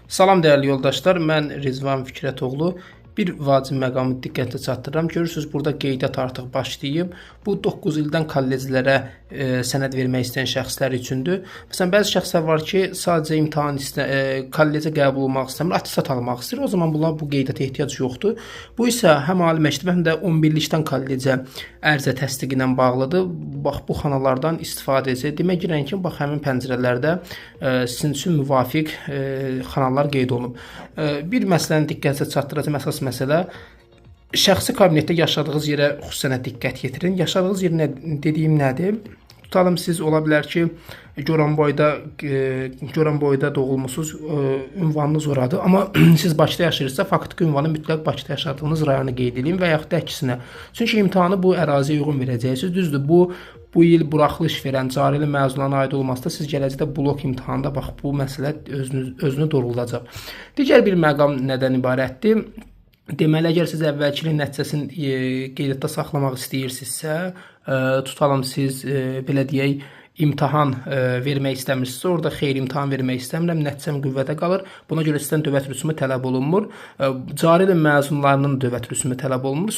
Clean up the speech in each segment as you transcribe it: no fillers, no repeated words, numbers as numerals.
Salam dəyərli yoldaşlar, mən Rizvan Fikrətoğlu. Bir vacib məqamı diqqətə çatdırıram. Görürsüz, burada qeydiyyat artıq başlayıb. Bu 9 ildən kolleclərə sənəd vermək istəyən şəxslər üçündür. Məsələn, bəzi şəxslər var ki, sadəcə imtahan kollecə qəbul olmaq istəmir, attestat almaq istəyir. O zaman bunlar bu qeydiyyata ehtiyac yoxdur. Bu isə həm ali məktəbə, həm də 11-likdən kollecə ərizə təsdiqi ilə bağlıdır. Bax, bu xanalardan istifadə edəcək. Demək girən ki, bax, həmin pəncərələrdə sizin üçün müvafiq xanalar qeyd olunub. Bir məsələni diqqətə çatdıracağım, əsas məsələ şəxsi kabinetdə yaşadığınız yerə xüsusən diqqət yetirin. Yaşadığınız yer dediyim nədir? Tutalım siz ola bilər ki, Goranboyda doğulmusunuz, ünvanınız oradır. Amma siz Bakıda yaşayırsınızsa, faktiki ünvanı mütləq Bakıda yaşadığınız rayonu qeyd edin və yaxud da əksinə. Çünki imtahanı bu əraziyə uyğun verəcəksiniz. Düzdür, bu il buraxılış verən cari ilin məzunlarına aid olmasa da siz gələcəkdə blok imtahanında bax bu məsələ özünü doğruldacaq. Digər bir məqam nədən ibarətdir? Deməli, əgər siz əvvəlki ilin nəticəsini qeydiyyatda saxlamaq istəyirsinizsə, tutalım siz belə deyək, imtahan vermək istəmirsinizsə, orada xeyr, imtahan vermək istəmirəm, nəticəm qüvvədə qalır. Buna görə sizdən dövlət rüsumu tələb olunmur. Cari ilin məzunlarının dövlət rüsumu tələb olunmur.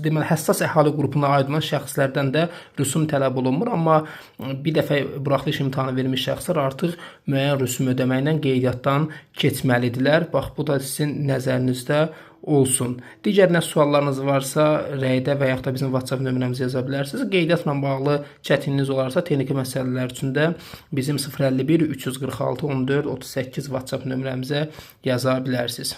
Deməli, həssas əhali qrupuna aid olan şəxslərdən də rüsum tələb olunmur. Amma bir dəfə buraxılış imtahanı vermiş şəxslər artıq müəyyən rüsum ödəməklə qeydiyyatdan keçməlidirlər. Bax, bu da sizin nəzərinizdə olsun. Digər nə suallarınız varsa rəydə və yaxud da bizim WhatsApp nömrəmizə yaza bilərsiniz. Qeydiyyatla bağlı çətinliyiniz olarsa texniki məsələlər üçün də bizim 051 346 14 38 WhatsApp nömrəmizə yaza bilərsiniz.